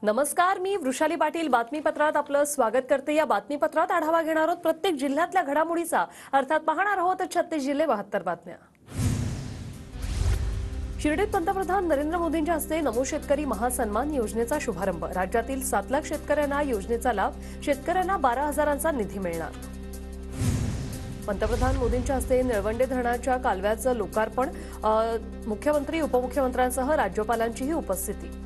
नमस्कार, मी वृषाली पाटील बातमीपत्रात आपलं स्वागत करते। या बातमीपत्रात आढावा घेणार आहोत प्रत्येक जिल्ह्यातल्या घडामोडीचा, अर्थात पाहणार आहोत 36 जिल्हे 72 बातम्या। शिर्डीत पंतप्रधान नरेंद्र मोदींच्या हस्ते नमो शेतकरी महासन्मान योजनेचा शुभारंभ। राज्यातील 7 लाख शेतकऱ्यांना योजनेचा लाभ, शेतकऱ्यांना 12,000चा निधी मिळणार। पंतप्रधान मोदींच्या हस्ते निळवंडे धरणाच्या कालव्याचं लोकार्पण, मुख्यमंत्री उपमुख्यमंत्र्यांसह राज्यपालांचीही उपस्थिती।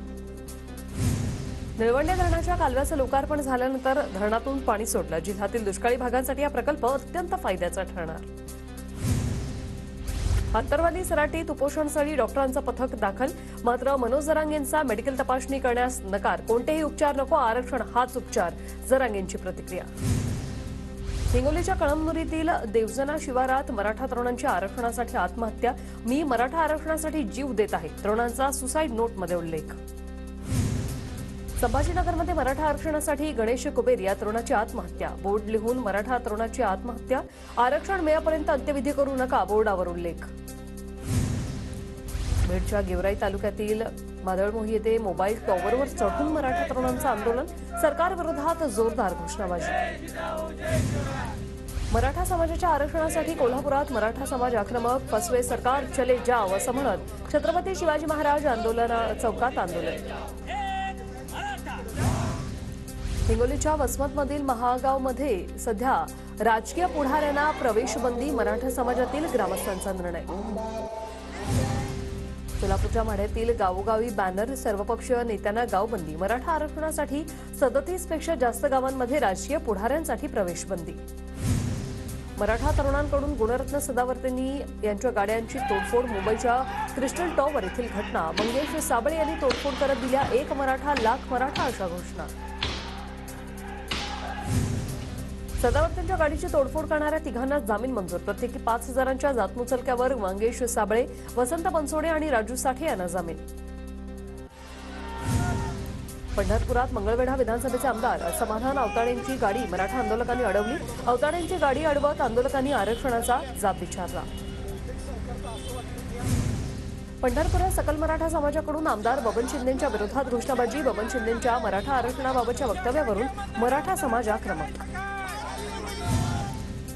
निळवंडे धरणाच्या कालव्याचं लोकार्पण झाल्यानंतर धरणातून पाणी सोडलं। जिल्ह्यातील दुष्काळी भागांसाठी हा प्रकल्प अत्यंत फायद्याचा ठरणार। अंतरवाली सराटीत उपोषणस्थळी डॉक्टरांचं पथक दाखल, मात्र मनोज जरांगेंचा मेडिकल तपासणी करण्यास नकार। कोणतेही उपचार नको, आरक्षण हाच उपचार, जरांगेंची प्रतिक्रिया। हिंगोलीच्या कळमनुरीतील देवजना शिवारात मराठा तरुणांची आरक्षणासाठी आत्महत्या। मी मराठा आरक्षणासाठी जीव देत आहे, तरुणांचा सुसाईड नोटमध्ये उल्लेख। संभाजीनगरमध्ये मराठा आरक्षणासाठी गणेश कुबेर या तरुणाची आत्महत्या। बोर्ड लिहून मराठा तरुणाची आत्महत्या, आरक्षण मिळेपर्यंत अंत्यविधी करू नका, बोर्डावर उल्लेख। बीडच्या गेवराई तालुक्यातील मादळमोही येथे मोबाईल टॉवरवर चढून मराठा तरुणांचं आंदोलन, सरकारविरोधात जोरदार घोषणाबाजी। मराठा समाजाच्या आरक्षणासाठी कोल्हापुरात मराठा समाज आक्रमक, फसवे सरकार चले जाव असं म्हणत छत्रपती शिवाजी महाराज चौकात आंदोलन। हिंगोलीच्या वसमतमधील महागावमध्ये सध्या राजकीय पुढाऱ्यांना प्रवेशबंदी, मराठा समाजातील ग्रामस्थांचा निर्णय। सोलापूरच्या माढ्यातील गावोगावी बॅनर, सर्वपक्षीय नेत्यांना गावबंदी, मराठा आरक्षणासाठी 37 पेक्षा जास्त गावांमध्ये राजकीय पुढाऱ्यांसाठी प्रवेशबंदी। मराठा तरुणांकडून गुणरत्न सदावर्तेंनी यांच्या गाड्यांची तोडफोड, मुंबईच्या क्रिस्टल टॉवर येथील घटना। मंगेश साबळे यांनी तोडफोड करत दिल्या 1 मराठा लाख मराठा अशा घोषणा। सदावर्तेंच्या गाडीची तोडफोड करणाऱ्या तिघांना जामीन मंजूर, प्रत्येकी 5,000च्या जातमुचलक्यावर मंगेश साबळे, वसंत बनसोडे आणि राजू साठे यांना जामीन। पंढरपुरात मंगळवेढा विधानसभेचे आमदार समाधान अवताडेंची गाडी मराठा आंदोलकांनी अडवली। अवताडेंची गाडी अडवत आंदोलकांनी आरक्षणाचा जाब विचारला। पंढरपुरात सकल मराठा समाजाकडून आमदार बबन शिंदेंच्या विरोधात घोषणाबाजी। बबन शिंदेंच्या मराठा आरक्षणाबाबतच्या वक्तव्यावरून मराठा समाज आक्रमक।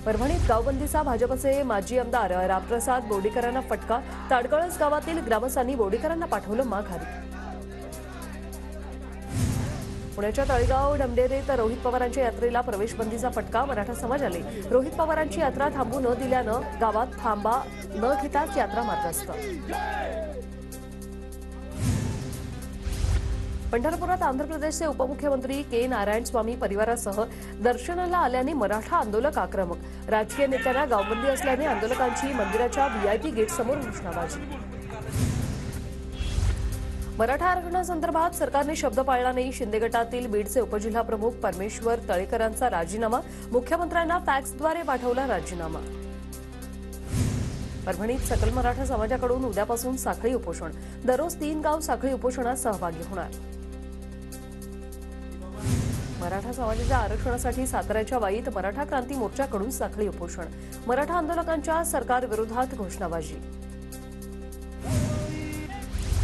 परभणीत गावबंदीचा भाजपचे माजी आमदार रामप्रसाद बोर्डीकरांना फटका, ताडकळस गावातील ग्रामस्थांनी बोर्डीकरांना पाठवलं माघारी। पुण्याच्या तळेगाव डमडेरेत रोहित पवारांच्या यात्रेला प्रवेशबंदीचा फटका, मराठा समाजाले रोहित पवारांची यात्रा थांबू न दिल्यानं गावात थांबा न घेताच यात्रा मार्गस्थ। पंढरपुरात आंध्र प्रदेशचे उपमुख्यमंत्री के नारायणस्वामी परिवारासह दर्शनाला आल्याने मराठा आंदोलक आक्रमक। राजकीय नेत्यांना गावबंदी असल्याने आंदोलकांची मंदिराच्या व्हीआयपी गेटसमोर घोषणाबाजी। मराठा आरक्षणासंदर्भात सरकारने शब्द पाळला नाही, शिंदे गटातील बीडचे उपजिल्हाप्रमुख परमेश्वर तळेकरांचा राजीनामा, मुख्यमंत्र्यांना फॅक्सद्वारे पाठवला राजीनामा। परभणीत सकल मराठा समाजाकडून उद्यापासून साखळी उपोषण, दररोज 3 गाव साखळी उपोषणात सहभागी होणार। मराठा समाजाच्या आरक्षणासाठी साताऱ्याच्या वाईत मराठा क्रांती मोर्चाकडून साखळी उपोषण, मराठा आंदोलकांच्या सरकारविरोधात घोषणाबाजी।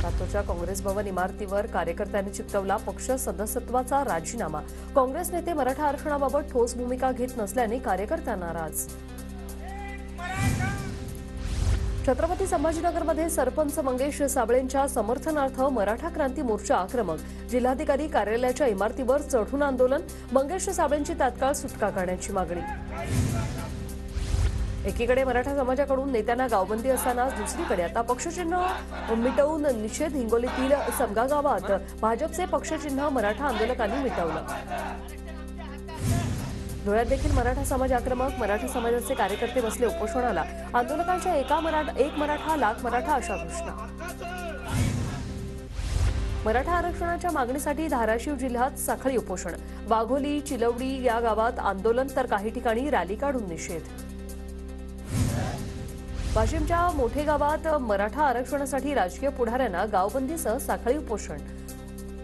लातूरच्या काँग्रेस भवन इमारतीवर कार्यकर्त्यांनी चिकटवला पक्ष सदस्यत्वाचा राजीनामा। काँग्रेस नेते मराठा आरक्षणाबाबत ठोस भूमिका घेत नसल्याने कार्यकर्त्या नाराज। छत्रपती संभाजीनगरमध्ये सरपंच मंगेश साबळेंच्या समर्थनार्थ मराठा क्रांती मोर्चा आक्रमक। जिल्हाधिकारी कार्यालयाच्या इमारतीवर चढून आंदोलन, मंगेश साबळेंची तात्काळ सुटका करण्याची मागणी। एकीकडे मराठा समाजाकडून नेत्यांना गावबंदी असतानाच दुसरीकडे आता पक्षचिन्ह मिटवून निषेध। हिंगोलीतील समगा गावात भाजपचे पक्षचिन्ह मराठा आंदोलकांनी मिटवलं। धुळ्यात देखील मराठा समाज आक्रमक, मराठा समाजाचे कार्यकर्ते बसले उपोषणाला। आंदोलकांच्या 1 मराठा लाख मराठा अशा घोषणा। मराठा आरक्षणाच्या मागणीसाठी धाराशिव जिल्ह्यात साखळी उपोषण, वाघोली, चिलवडी या गावात आंदोलन तर काही ठिकाणी रॅली काढून निषेध। वाशिमच्या मोठे गावात मराठा आरक्षणासाठी राजकीय पुढाऱ्यांना गावबंदीसह साखळी उपोषण,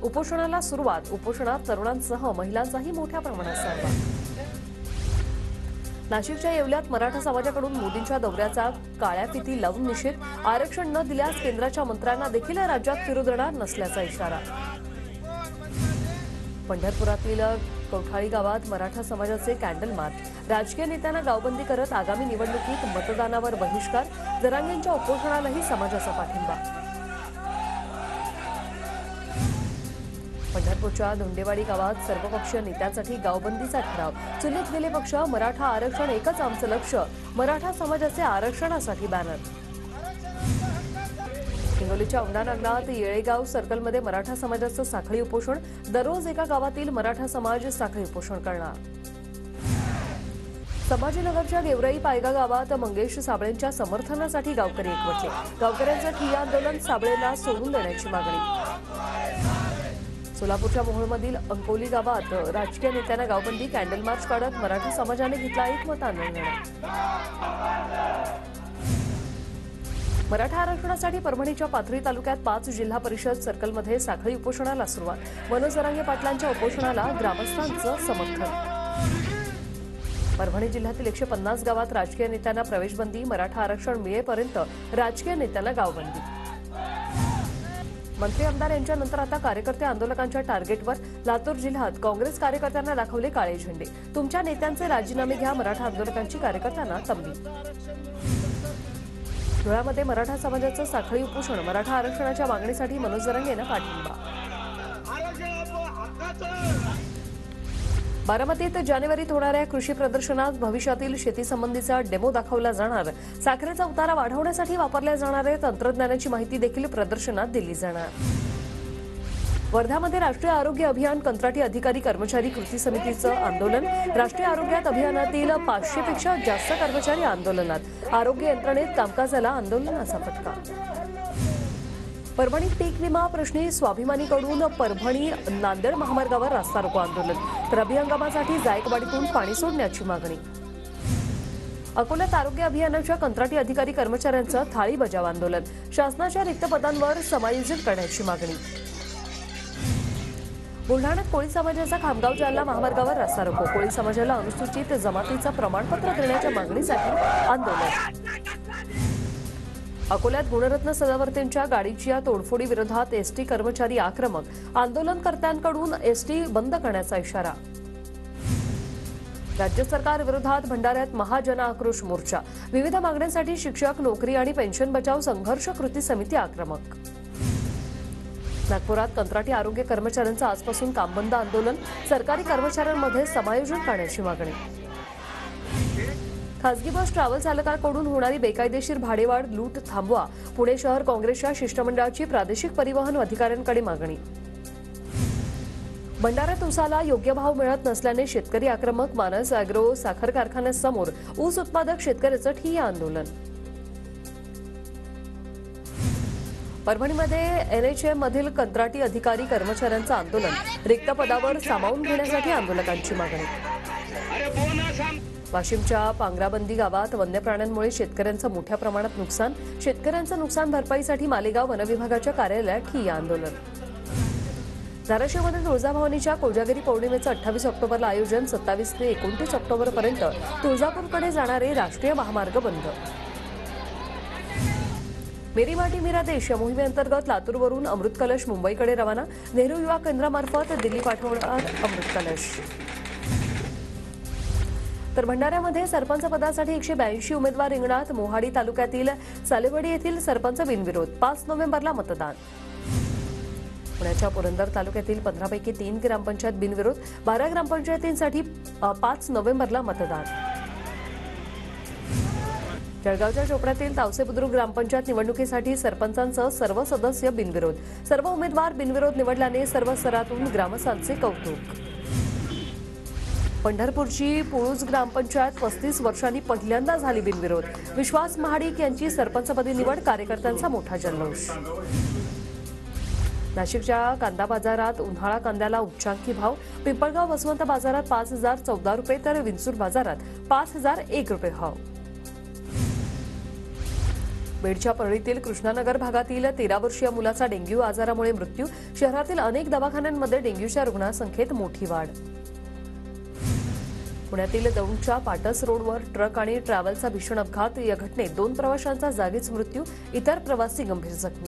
उपोषणाला सुरुवात। उपोषणात तरुणांसह महिलांचाही मोठ्या प्रमाणात सहभाग। नाशिकच्या येवल्यात मराठा समाजाकडून मोदींच्या दौऱ्याचा काळ्या फिती लावून निषेध, आरक्षण न दिल्यास केंद्राच्या मंत्र्यांना देखील राज्यात फिरू देणार नसल्याचा इशारा। पंढरपुरातील कौठाळी गावात मराठा समाजाचे कॅन्डल मार्च, राजकीय नेत्यांना गावबंदी करत आगामी निवडणुकीत मतदानावर बहिष्कार, जरांगेंच्या उपोषणालाही समाजाचा पाठिंबा. पंढरपूरच्या धोंडेवाडी गावात सर्वपक्षीय नेत्यांसाठी गावबंदीचा ठराव, चुलीत गेले पक्ष, मराठा आरक्षण एकच आमचं लक्ष, मराठा समाजाचे आरक्षणासाठी बॅनर. हिंगोलीच्या औंढा नगरात येळेगाव सर्कलमध्ये मराठा समाजाचं साखळी उपोषण, दररोज एका गावातील मराठा समाज साखळी उपोषण करणार. संभाजीनगरच्या गेवराई पायगा गावात मंगेश साबळेंच्या समर्थनासाठी गावकरी एकवटले, गावकऱ्यांचं ठिय्या आंदोलन, साबळेला सोडून देण्याची मागणी. सोलापूरच्या मोहोळमधील अंकोली गावात राजकीय नेत्यांना गावबंदी, कॅन्डल मार्च काढत मराठा समाजाने घेतला एकमताने निर्णय. मराठा आरक्षणासाठी परभणीच्या पाथरी तालुक्यात 5 जिल्हा परिषद सर्कलमध्ये साखळी उपोषणाला सुरुवात, मनोज जरांगे पाटलांच्या उपोषणाला ग्रामस्थांचं समर्थन. परभणी जिल्ह्यातील 150 गावात राजकीय नेत्यांना प्रवेशबंदी, मराठा आरक्षण मिळेपर्यंत राजकीय नेत्यांना गावबंदी. मंत्री आमदार यांच्यानंतर आता कार्यकर्ते आंदोलकांच्या टार्गेटवर, लातूर जिल्ह्यात काँग्रेस कार्यकर्त्यांना दाखवले काळे झेंडे, तुमच्या नेत्यांचे राजीनामे घ्या, मराठा आंदोलकांची कार्यकर्त्यांना तंबी. धुळ्यामध्ये मराठा समाजाचं साखळी उपोषण, मराठा आरक्षणाच्या मागणीसाठी मनोज जरांगे यांना पाठिंबा. बारामतीत जानेवारीत होणाऱ्या कृषी प्रदर्शनात भविष्यातील शेतीसंबंधीचा डेमो दाखवला जाणार, साखरेचा उतारा वाढवण्यासाठी वापरल्या जाणाऱ्या तंत्रज्ञानाची माहिती देखील प्रदर्शनात दिली जाणार. वर्ध्यामध्ये राष्ट्रीय आरोग्य अभियान कंत्राटी अधिकारी कर्मचारी कृती समितीचं आंदोलन, राष्ट्रीय आरोग्यात अभियानातील 500 पेक्षा जास्त कर्मचारी आंदोलनात, आरोग्य यंत्रणेत कामकाजाला आंदोलनाचा फटका. परभणीत पीक विमा प्रश्नी स्वाभिमानीकडून परभणी नांदेड महामार्गावर रास्ता रोको आंदोलन, तर अभिहंगामासाठी जायकवाडीतून पाणी सोडण्याची मागणी. अकोल्यात आरोग्य अभियानाच्या कंत्राटी अधिकारी कर्मचाऱ्यांचं थाळी बजाव आंदोलन, शासनाच्या रिक्त पदांवर समायोजित करण्याची मागणी. बुलढाण्यात कोळी समाजाचा खामगाव जालना महामार्गावर रास्ता रोको, कोळी समाजाला अनुसूचित जमातीचं प्रमाणपत्र देण्याच्या मागणीसाठी आंदोलन. अकोल्यात गुणरत्न सदावर्तेंच्या गाडीच्या तोडफोडी विरोधात एसटी कर्मचारी आक्रमक, आंदोलनकर्त्यांकडून एसटी बंद करण्याचा इशारा. राज्य सरकार विरोधात भंडाऱ्यात महाजन आक्रोश मोर्चा, विविध मागण्यांसाठी शिक्षक, नोकरी आणि पेन्शन बचाव संघर्ष कृती समिती आक्रमक. नागपुरात कंत्राटी आरोग्य कर्मचाऱ्यांचं आजपासून कामबंद आंदोलन, सरकारी कर्मचाऱ्यांमध्ये समायोजन करण्याची मागणी. खासगी बस ट्रॅव्हल चालकांकडून होणारी बेकायदेशीर भाडेवाढ लूट थांबवा, पुणे शहर काँग्रेसच्या शिष्टमंडळाची प्रादेशिक परिवहन अधिकाऱ्यांकडे मागणी. भंडाऱ्यात ऊसाला योग्य भाव मिळत नसल्याने शेतकरी आक्रमक, मानस अॅग्रो साखर कारखान्यासमोर ऊस उत्पादक शेतकऱ्याचं ठिय्या आंदोलन. परभणीमध्ये एनएचएम मधील कंत्राटी अधिकारी कर्मचाऱ्यांचं आंदोलन, रिक्त पदावर सामावून घेण्यासाठी आंदोलकांची मागणी. वाशिमच्या पांगराबंदी गावात वन्य प्राण्यांमुळे शेतकऱ्यांचं मोठ्या प्रमाणात नुकसान, शेतकऱ्यांचं नुकसान भरपाईसाठी मालेगाव वनविभागाच्या कार्यालयात ठिय्या आंदोलन. धाराशिवमध्ये तुळजाभवानीच्या कोजागिरी पौर्णिमेचं 28 ऑक्टोबरला आयोजन, 27 ते 29 ऑक्टोबरपर्यंत तुळजापूरकडे जाणारे राष्ट्रीय महामार्ग बंद. मेरी माटी मेरा देश या मोहिमेअंतर्गत लातूरवरून अमृत कलश मुंबईकडे रवाना, नेहरू युवा केंद्रामार्फत दिल्ली पाठवणार अमृत कलश. तर भंडाऱ्यामध्ये सरपंच पदासाठी 182 उमेदवार रिंगणात, मोहाडी तालुक्यातील सालेवाडी येथील सरपंच बिनविरोध, 5 नोव्हेंबरला मतदान. पुण्याच्या पुरंदर तालुक्यातील 15 पैकी 3 ग्रामपंचायत बिनविरोध, 12 ग्रामपंचायतींसाठी 5 नोव्हेंबरला मतदान. जळगावच्या चोपड्यातील तावसे बुद्रुक ग्रामपंचायत निवडणुकीसाठी सरपंचांसह सर्व सदस्य बिनविरोध, सर्व उमेदवार बिनविरोध निवडल्याने सर्व स्तरातून ग्रामस्थांचे कौतुक. पंढरपूरची पुळूज ग्रामपंचायत 35 वर्षांनी पहिल्यांदा झाली बिनविरोध, विश्वास महाडिक यांची सरपंचपदी निवड, कार्यकर्त्यांचा मोठा जल्लोष. नाशिकच्या कांदा बाजारात उन्हाळा कांद्याला उच्चांकी भाव, पिंपळगाव वसवंत बाजारात 5,014 रुपये तर विंचूर बाजारात 5,001 रुपये भाव. बीडच्या परळीतील कृष्णानगर भागातील 13 वर्षीय मुलाचा डेंग्यू आजारामुळे मृत्यू, शहरातील अनेक दवाखान्यांमध्ये डेंग्यूच्या रुग्णसंख्येत मोठी वाढ. पुण्यातील दौंडच्या पाटस रोडवर ट्रक आणि ट्रॅव्हलचा भीषण अपघात, या घटनेत 2 प्रवाशांचा जागीच मृत्यू, इतर प्रवासी गंभीर जखमी.